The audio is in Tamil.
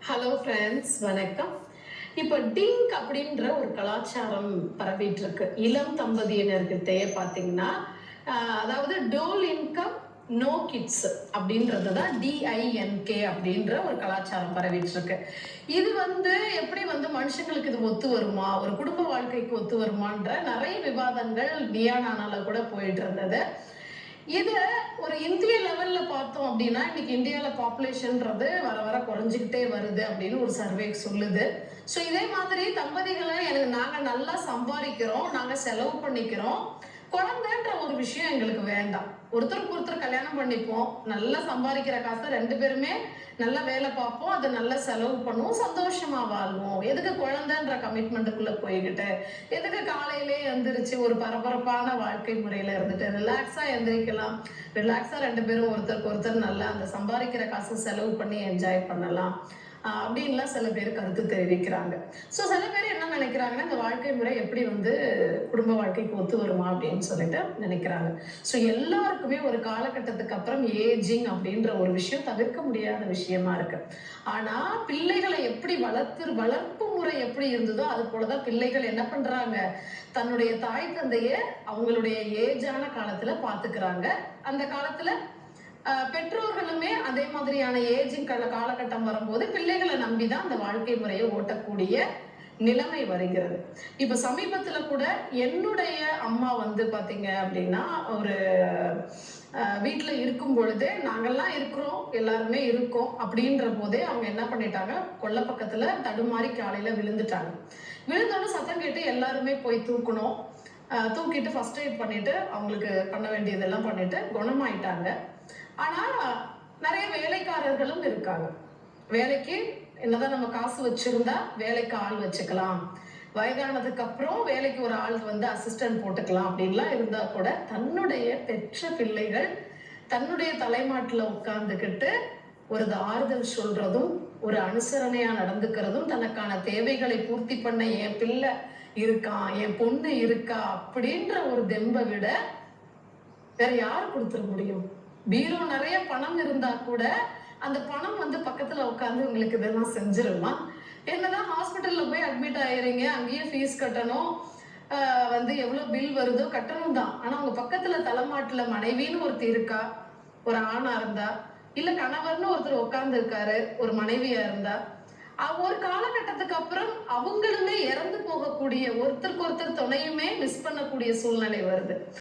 ஹலோ ஃப்ரெண்ட்ஸ், வணக்கம். இப்போ டிங்க் அப்படின்ற ஒரு கலாச்சாரம் பரவிட்டு இருக்கு இளம் தம்பதியினர்கிட்டயே பார்த்தீங்கன்னா. அதாவது டோல் இன்கம் நோ கிட்ஸ் அப்படின்றது தான் டிஐஎன்கே அப்படின்ற ஒரு கலாச்சாரம் பரவிட்டு இருக்கு. இது எப்படி மனுஷங்களுக்கு இது ஒத்து வருமா, ஒரு குடும்ப வாழ்க்கைக்கு ஒத்து வருமான்ற நிறைய விவாதங்கள் நியானானால கூட போயிட்டு இருந்தது. இத ஒரு இந்திய லெவல்ல பார்த்தோம் அப்படின்னா, இன்னைக்கு இந்தியால பாப்புலேஷன்றது வர வர குறைஞ்சுக்கிட்டே வருது அப்படின்னு ஒரு சர்வே சொல்லுது. ஸோ இதே மாதிரி தம்பதிகளை நாங்க நல்லா சம்பாதிக்கிறோம், நாங்க செலவு பண்ணிக்கிறோம், குழந்தைன்ற ஒரு விஷயம் எங்களுக்கு வேண்டாம். ஒருத்தருக்கு ஒருத்தர் கல்யாணம் பண்ணிப்போம், நல்லா சம்பாதிக்கிற காசை ரெண்டு பேருமே நல்லா வேலை பார்ப்போம், அதை நல்லா செலவு பண்ணுவோம், சந்தோஷமா வாழ்வோம். எதுக்கு குழந்தைன்ற கமிட்மெண்ட்டுக்குள்ள போய்கிட்டு, எதுக்கு காலையிலே எந்திரிச்சு ஒரு பரபரப்பான வாழ்க்கை முறையில இருந்துட்டு ரிலாக்ஸா எந்திரிக்கலாம், ரிலாக்ஸா ரெண்டு பேரும் ஒருத்தருக்கு ஒருத்தர் நல்லா அந்த சம்பாதிக்கிற காசு செலவு பண்ணி என்ஜாய் பண்ணலாம் அப்படின்லாம் சில பேர் கருத்து தெரிவிக்கிறாங்க. ஸோ சில பேர் என்ன நினைக்கிறாங்கன்னா, இந்த வாழ்க்கை முறை எப்படி குடும்ப வாழ்க்கைக்கு ஒத்து வருமா அப்படின்னு சொல்லிட்டு நினைக்கிறாங்க. ஸோ எல்லாருக்குமே ஒரு காலகட்டத்துக்கு அப்புறம் ஏஜிங் அப்படின்ற ஒரு விஷயம் தவிர்க்க முடியாத விஷயமா இருக்கு. ஆனா பிள்ளைகளை எப்படி வளர்ப்பு முறை எப்படி இருந்ததோ அது போலதான் பிள்ளைகள் என்ன பண்றாங்க, தன்னுடைய தாய் தந்தைய அவங்களுடைய ஏஜான காலத்துல பாத்துக்கிறாங்க. அந்த காலத்துல பெற்றோர்களுமே அதே மாதிரியான ஏஜிங் காலகட்டம் வரும்போது பிள்ளைகளை நம்பிதான் அந்த வாழ்க்கை முறையை ஓட்டக்கூடிய நிலைமை வருகிறது. இப்ப சமீபத்துல கூட என்னுடைய அம்மா பாத்தீங்க அப்படின்னா, ஒரு வீட்டுல இருக்கும் பொழுதே, நாங்கெல்லாம் இருக்கிறோம், எல்லாருமே இருக்கோம் அப்படின்ற போதே அவங்க என்ன பண்ணிட்டாங்க, கொல்ல பக்கத்துல தடுமாறி காலையில விழுந்துட்டாங்க. விழுந்தோன்னு சத்தம் கேட்டு எல்லாருமே போய் தூக்கணும். தூக்கிட்டு ஃபர்ஸ்ட் எய்ட் பண்ணிட்டு அவங்களுக்கு பண்ண வேண்டியதெல்லாம் பண்ணிட்டு குணமாயிட்டாங்க. ஆனா நிறைய வேலைக்காரர்களும் இருக்காங்க. வேலைக்கு என்னதான் நம்ம காசு வச்சிருந்தா வேலைக்கு ஆள் வச்சுக்கலாம், வயதானதுக்கு அப்புறம் வேலைக்கு ஒரு ஆள் அசிஸ்டன்ட் போட்டுக்கலாம் அப்படின்லாம் இருந்தா கூட, தன்னுடைய பெற்ற பிள்ளைகள் தன்னுடைய தலைமாட்டுல உட்கார்ந்துகிட்டு ஒரு ஆறுதல் சொல்றதும், ஒரு அனுசரணையா நடந்துக்கிறதும், தனக்கான தேவைகளை பூர்த்தி பண்ண என் பிள்ளை இருக்கான், என் பொண்ணு இருக்கா அப்படின்ற ஒரு தெம்பை விட வேற யாரு கொடுத்துட முடியும்? பீரோ நிறைய பணம் இருந்தா கூட அந்த பணம் பக்கத்துல உட்கார்ந்து உங்களுக்கு இதெல்லாம் செஞ்சிருமா? என்னதான் ஹாஸ்பிட்டல்ல போய் அட்மிட் ஆயிரீங்க, அங்கேயே ஃபீஸ் கட்டணும், எவ்வளவு பில் வருதோ கட்டணும் தான். ஆனா உங்க பக்கத்துல தலைமாட்டுல மனைவின்னு ஒருத்தர் இருக்கா, ஒரு ஆணா இருந்தா, இல்ல கணவர்னு ஒருத்தர் உட்கார்ந்து இருக்காரு, ஒரு மனைவியா இருந்தா, ஒரு காலகட்டத்துக்கு அப்புறம் அவங்களுமே இறந்து போகக்கூடிய, ஒருத்தருக்கு ஒருத்தர் துணையுமே மிஸ் பண்ணக்கூடிய சூழ்நிலை வருது.